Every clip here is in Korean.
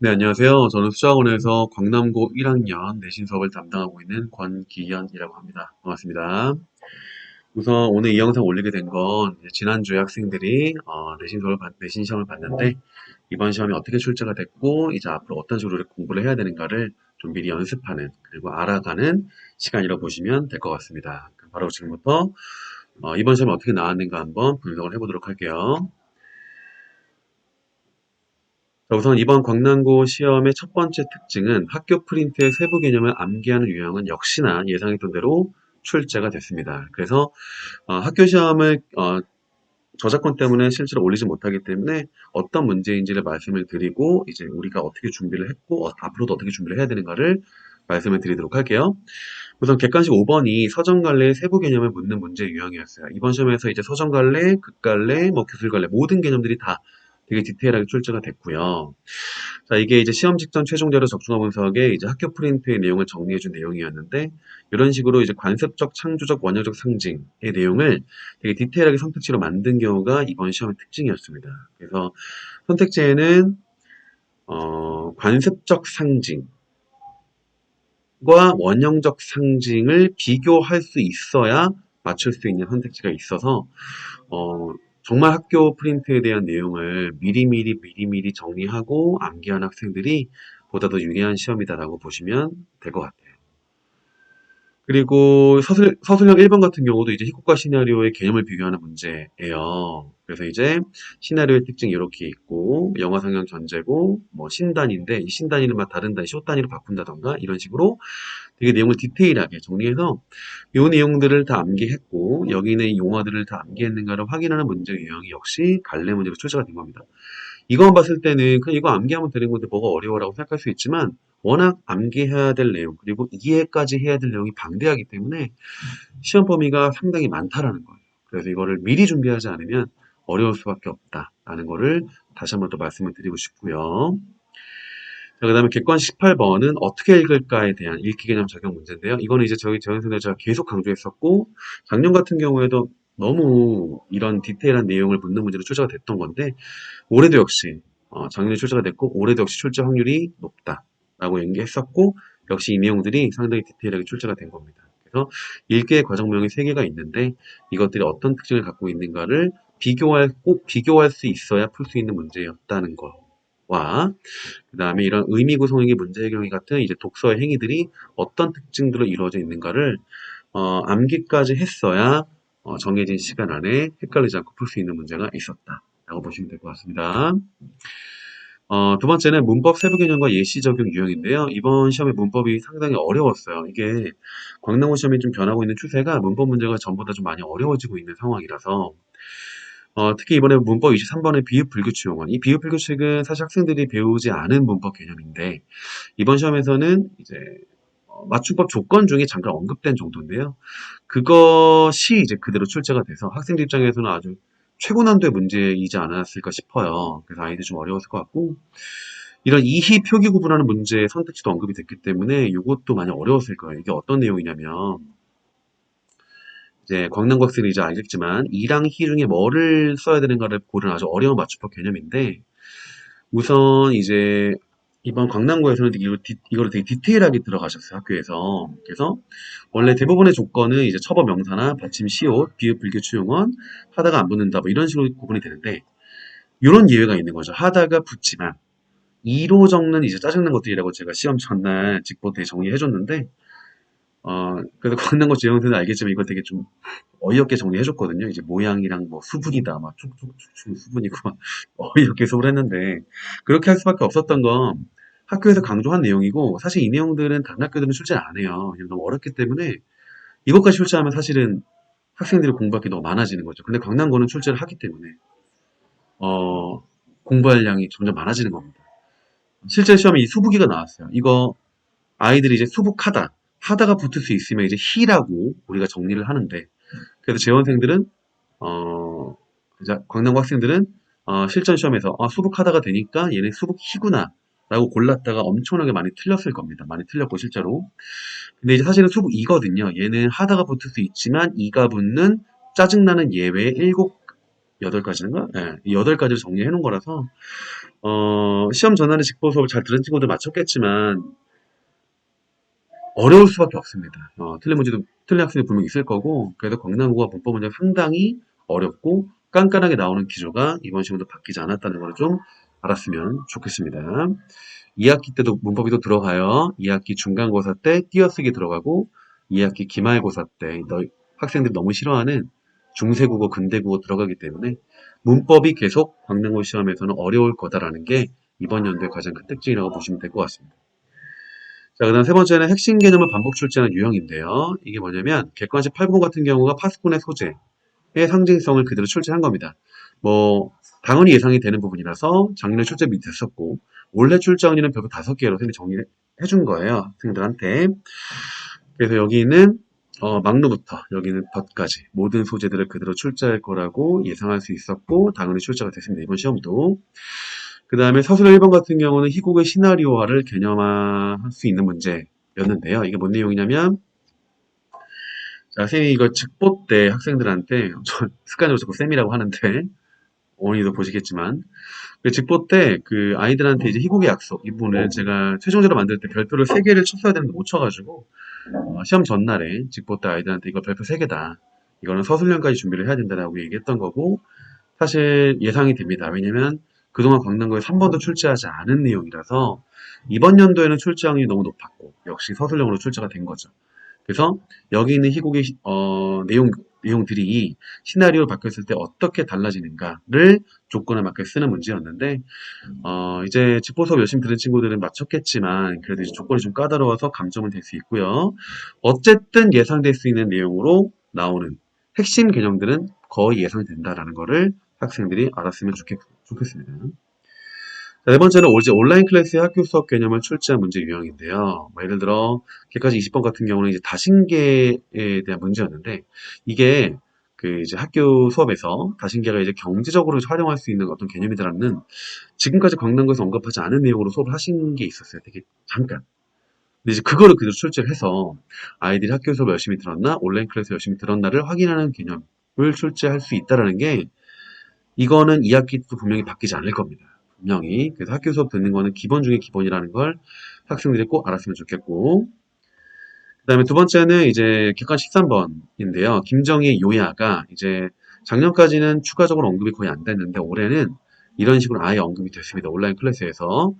네, 안녕하세요. 저는 수학원에서 광남고 1학년 내신 수업을 담당하고 있는 권기현이라고 합니다. 반갑습니다. 우선 오늘 이 영상 올리게 된 건 지난주에 학생들이 내신 시험을 봤는데 이번 시험이 어떻게 출제가 됐고 이제 앞으로 어떤 식으로 공부를 해야 되는가를 좀 미리 연습하는 그리고 알아가는 시간이라고 보시면 될 것 같습니다. 그럼 바로 지금부터 이번 시험이 어떻게 나왔는가 한번 분석을 해보도록 할게요. 자, 우선 이번 광남고 시험의 첫 번째 특징은 학교 프린트의 세부 개념을 암기하는 유형은 역시나 예상했던 대로 출제가 됐습니다. 그래서 학교 시험을 저작권 때문에 실제로 올리지 못하기 때문에 어떤 문제인지를 말씀을 드리고 이제 우리가 어떻게 준비를 했고 앞으로도 어떻게 준비를 해야 되는가를 말씀을 드리도록 할게요. 우선 객관식 5번이 서정갈래의 세부 개념을 묻는 문제 유형이었어요. 이번 시험에서 이제 서정갈래, 극갈래, 뭐 교술갈래 모든 개념들이 다 되게 디테일하게 출제가 됐고요. 자, 이게 이제 시험 직전 최종 자료 적중화 분석에 이제 학교 프린트의 내용을 정리해준 내용이었는데, 이런 식으로 이제 관습적, 창조적, 원형적 상징의 내용을 되게 디테일하게 선택지로 만든 경우가 이번 시험의 특징이었습니다. 그래서 선택지에는, 관습적 상징과 원형적 상징을 비교할 수 있어야 맞출 수 있는 선택지가 있어서, 어, 정말 학교 프린트에 대한 내용을 미리미리 정리하고 암기한 학생들이 보다 더 유리한 시험이다라고 보시면 될 것 같아요. 그리고 서술형 1번 같은 경우도 이제 희곡과 시나리오의 개념을 비교하는 문제예요. 그래서 이제 시나리오의 특징이 이렇게 있고 영화 상영 전제고 뭐 신단인데 이 신단위를 막 다른 단위, 쇼 단위로 바꾼다던가 이런 식으로 되게 내용을 디테일하게 정리해서 이 내용들을 다 암기했고 여기 있는 이 용어들을 다 암기했는가를 확인하는 문제 유형이 역시 갈래 문제로 출제가 된 겁니다. 이것만 봤을 때는 그냥 이거 암기하면 되는 건데 뭐가 어려워라고 생각할 수 있지만 워낙 암기해야 될 내용 그리고 이해까지 해야 될 내용이 방대하기 때문에 시험 범위가 상당히 많다라는 거예요. 그래서 이거를 미리 준비하지 않으면 어려울 수밖에 없다라는 거를 다시 한번 또 말씀을 드리고 싶고요. 자, 그다음에 객관식 18번은 어떻게 읽을까에 대한 읽기 개념 적용 문제인데요. 이거는 이제 저희 재원생들 제가 계속 강조했었고 작년 같은 경우에도 너무 이런 디테일한 내용을 묻는 문제로 출제가 됐던 건데 올해도 역시 작년에 출제가 됐고 올해도 역시 출제 확률이 높다라고 얘기했었고 역시 이 내용들이 상당히 디테일하게 출제가 된 겁니다. 그래서 읽기의 과정명이 3개가 있는데 이것들이 어떤 특징을 갖고 있는가를 꼭 비교할 수 있어야 풀 수 있는 문제였다는 거와 그 다음에 이런 의미 구성행위, 문제 해결행위 같은 이제 독서의 행위들이 어떤 특징들로 이루어져 있는가를 암기까지 했어야 정해진 시간 안에 헷갈리지 않고 풀 수 있는 문제가 있었다라고 보시면 될 것 같습니다. 두 번째는 문법 세부 개념과 예시 적용 유형인데요. 이번 시험의 문법이 상당히 어려웠어요. 이게 광남고 시험이 좀 변하고 있는 추세가 문법 문제가 전보다 좀 많이 어려워지고 있는 상황이라서 특히 이번에 문법 23번의 비읍 불규칙 용언. 이 비읍 불규칙은 사실 학생들이 배우지 않은 문법 개념인데 이번 시험에서는 이제 맞춤법 조건 중에 잠깐 언급된 정도인데요. 그것이 이제 그대로 출제가 돼서 학생들 입장에서는 아주 최고 난도의 문제이지 않았을까 싶어요. 그래서 아이들이 좀 어려웠을 것 같고 이런 이히 표기 구분하는 문제 선택지도 언급이 됐기 때문에 이것도 많이 어려웠을 거예요. 이게 어떤 내용이냐면 이제 광남고 학생이 이제 알겠지만 이랑 희 중에 뭐를 써야 되는가를 고르는 아주 어려운 맞춤법 개념인데 우선 이제 이번 광남고에서는 이거를 되게 디테일하게 들어가셨어요, 학교에서. 그래서 원래 대부분의 조건은 이제 첩어 명사나 받침 시옷, 비읍 불교 추용원, 하다가 안 붙는다 뭐 이런 식으로 구분이 되는데 이런 예외가 있는 거죠. 하다가 붙지만 이로 적는 이제 짜증난 것들이라고 제가 시험 전날 직보대에 정리해줬는데 그래서 광남고 지원생은 알겠지만 이걸 되게 좀 어이없게 정리해줬거든요. 이제 모양이랑 뭐 수분이다, 막 축축축축 수분이고 막 어이없게 수업을 했는데 그렇게 할 수밖에 없었던 건 학교에서 강조한 내용이고 사실 이 내용들은 다른 학교들은 출제를 안 해요. 왜냐면 너무 어렵기 때문에 이것까지 출제하면 사실은 학생들이 공부할 게 너무 많아지는 거죠. 근데 강남고는 출제를 하기 때문에 공부할 양이 점점 많아지는 겁니다. 실제 시험에 이 수부기가 나왔어요. 이거 아이들이 이제 수북하다, 하다가 붙을 수 있으면 이제 희라고 우리가 정리를 하는데 그래서 재원생들은 이제 광남고 학생들은 실전 시험에서 수북하다가 되니까 얘네 수북희구나 라고 골랐다가 엄청나게 많이 틀렸을 겁니다. 많이 틀렸고 실제로. 근데 이제 사실은 수북이거든요. 얘는 하다가 붙을 수 있지만 이가 붙는 짜증나는 예외의 8가지인가? 예, 이 8가지를 정리해 놓은 거라서, 시험 전날에 직보 수업을 잘 들은 친구들 맞췄겠지만, 어려울 수밖에 없습니다. 틀린 학생이 분명히 있을 거고, 그래서 광남국어 문법 문제가 상당히 어렵고, 깐깐하게 나오는 기조가 이번 시험도 바뀌지 않았다는 걸 좀 알았으면 좋겠습니다. 2학기 때도 문법이 또 들어가요. 2학기 중간고사 때 띄어쓰기 들어가고, 2학기 기말고사 때 학생들이 너무 싫어하는 중세국어, 근대국어 들어가기 때문에 문법이 계속 광남고 시험에서는 어려울 거다라는 게 이번 연도의 가장 큰 특징이라고 보시면 될 것 같습니다. 자, 그다음 세 번째는 핵심 개념을 반복 출제하는 유형인데요. 이게 뭐냐면 객관식 8부 같은 경우가 파스꾼의 소재의 상징성을 그대로 출제한 겁니다. 뭐 당연히 예상이 되는 부분이라서 작년에 출제 밑했었고 올해 출제원리는 별표 5개로 선생님이 정리를 해준 거예요. 학생들한테. 그래서 여기는 막루부터 여기는 덧까지 모든 소재들을 그대로 출제할 거라고 예상할 수 있었고 당연히 출제가 됐습니다. 이번 시험도. 그 다음에 서술 1번 같은 경우는 희곡의 시나리오화를 개념화할 수 있는 문제였는데요. 이게 뭔 내용이냐면 자, 쌤이 이거 직보 때 학생들한테 저 습관적으로 자꾸 쌤이라고 하는데 어머니도 보시겠지만 그 직보 때 그 아이들한테 이제 희곡의 약속 이 부분을 제가 최종적으로 만들 때 별표를 3개를 쳤어야 되는데 못 쳐가지고 시험 전날에 직보 때 아이들한테 이거 별표 3개다. 이거는 서술형까지 준비를 해야 된다라고 얘기했던 거고 사실 예상이 됩니다. 왜냐면 그동안 광남고에 3번도 출제하지 않은 내용이라서 이번 연도에는 출제 확률이 너무 높았고 역시 서술형으로 출제가 된 거죠. 그래서 여기 있는 희곡의 내용들이 시나리오로 바뀌었을 때 어떻게 달라지는가를 조건에 맞게 쓰는 문제였는데 이제 직보 수업 열심히 들은 친구들은 맞췄겠지만 그래도 이제 조건이 좀 까다로워서 감점은 될 수 있고요. 어쨌든 예상될 수 있는 내용으로 나오는 핵심 개념들은 거의 예상된다라는 거를 학생들이 알았으면 좋겠습니다. 자, 네 번째는 이제 온라인 클래스의 학교 수업 개념을 출제한 문제 유형인데요. 뭐 예를 들어 개까지 20번 같은 경우는 이제 다신계에 대한 문제였는데 이게 그 이제 학교 수업에서 다신계가 이제 경제적으로 활용할 수 있는 어떤 개념이다라는 지금까지 강남구에서 언급하지 않은 내용으로 수업을 하신 게 있었어요. 되게 잠깐. 근데 이제 그거를 그대로 출제를 해서 아이들이 학교 수업 열심히 들었나 온라인 클래스 열심히 들었나를 확인하는 개념을 출제할 수 있다라는 게 이거는 2학기도 분명히 바뀌지 않을 겁니다. 분명히. 그래서 학교 수업 듣는 거는 기본 중에 기본이라는 걸 학생들이 꼭 알았으면 좋겠고. 그 다음에 두 번째는 이제 객관 13번인데요. 김정희의 요야가 이제 작년까지는 추가적으로 언급이 거의 안 됐는데 올해는 이런 식으로 아예 언급이 됐습니다. 온라인 클래스에서.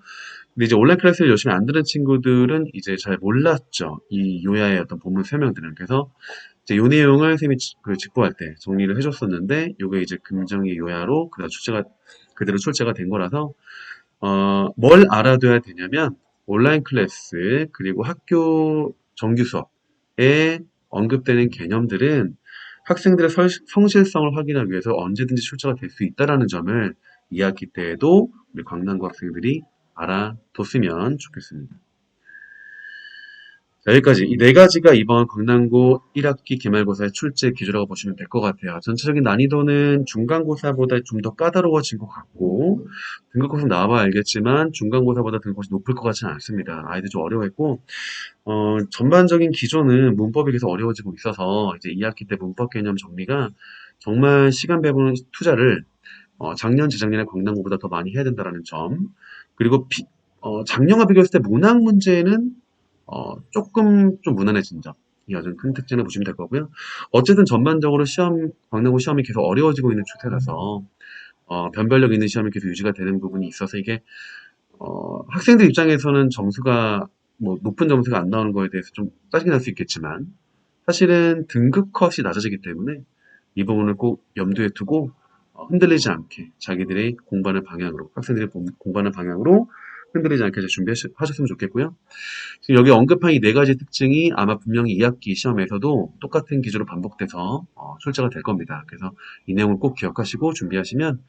근데 이제 온라인 클래스를 열심히 안 들은 친구들은 이제 잘 몰랐죠. 이 요야의 어떤 본문 설명들은. 그래서 이제 요 내용을 쌤이 그 직보할 때 정리를 해줬었는데, 요게 이제 금정의 요야로 그대로 출제가 된 거라서, 뭘 알아둬야 되냐면, 온라인 클래스, 그리고 학교 정규 수업에 언급되는 개념들은 학생들의 성실성을 확인하기 위해서 언제든지 출제가 될 수 있다는 점을 2학기 때에도 우리 광남고 학생들이 알아뒀으면 좋겠습니다. 자, 여기까지 이 네 가지가 이번 강남고 1학기 기말고사의 출제 기조라고 보시면 될 것 같아요. 전체적인 난이도는 중간고사보다 좀 더 까다로워진 것 같고 등급고사 나와봐 알겠지만 중간고사보다 등급고사 높을 것 같지는 않습니다. 아이들 좀 어려워했고 전반적인 기조는 문법이 계속 어려워지고 있어서 이제 2학기 때 문법 개념 정리가 정말 시간 배분 투자를 작년, 재작년에 강남고보다 더 많이 해야 된다는 점 그리고 작년과 비교했을 때 문학 문제는 조금 좀 무난해진 점. 이 아주 큰 특징을 보시면 될 거고요. 어쨌든 전반적으로 광남고 시험이 계속 어려워지고 있는 추세라서, 변별력 있는 시험이 계속 유지가 되는 부분이 있어서 이게, 학생들 입장에서는 점수가, 뭐, 높은 점수가 안 나오는 거에 대해서 좀 짜증이 날 수 있겠지만, 사실은 등급 컷이 낮아지기 때문에 이 부분을 꼭 염두에 두고, 흔들리지 않게 자기들의 공부하는 방향으로, 학생들이 공부하는 방향으로 흔들리지 않게 잘 준비하셨으면 좋겠고요. 지금 여기 언급한 이 네 가지 특징이 아마 분명히 2학기 시험에서도 똑같은 기조로 반복돼서 출제가 될 겁니다. 그래서 이 내용을 꼭 기억하시고 준비하시면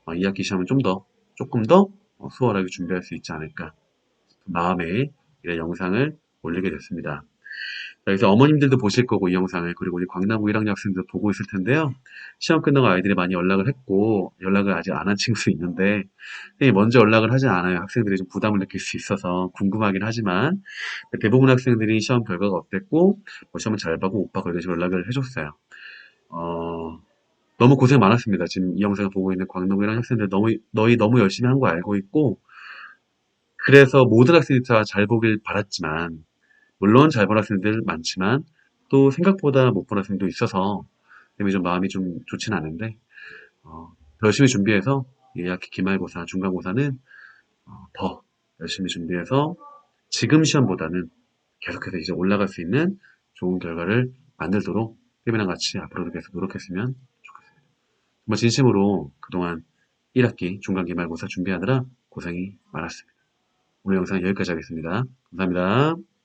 2학기 시험은 조금 더 수월하게 준비할 수 있지 않을까 마음에 이런 영상을 올리게 됐습니다. 그래서 어머님들도 보실 거고 이 영상을 그리고 우리 광남고 1학년 학생들도 보고 있을 텐데요. 시험 끝나고 아이들이 많이 연락을 했고 연락을 아직 안 한 친구도 있는데 먼저 연락을 하지 않아요. 학생들이 좀 부담을 느낄 수 있어서 궁금하긴 하지만 대부분 학생들이 시험 결과가 어땠고 뭐 시험은 잘 봐고 못 봐고 이런 식으로 연락을 해줬어요. 어, 너무 고생 많았습니다. 지금 이 영상을 보고 있는 광동이라는 학생들 너희 너무 열심히 한 거 알고 있고, 그래서 모든 학생들이 다 잘 보길 바랐지만, 물론 잘 본 학생들 많지만, 또 생각보다 못 본 학생도 있어서, 때문에 좀 마음이 좀 좋진 않은데, 더 열심히 준비해서, 이 학기 기말고사, 중간고사는 더 열심히 준비해서, 지금 시험보다는 계속해서 이제 올라갈 수 있는 좋은 결과를 만들도록, 쌤이랑 같이 앞으로도 계속 노력했으면 좋겠습니다. 정말 진심으로 그동안 1학기 중간기말고사 준비하느라 고생이 많았습니다. 오늘 영상 여기까지 하겠습니다. 감사합니다.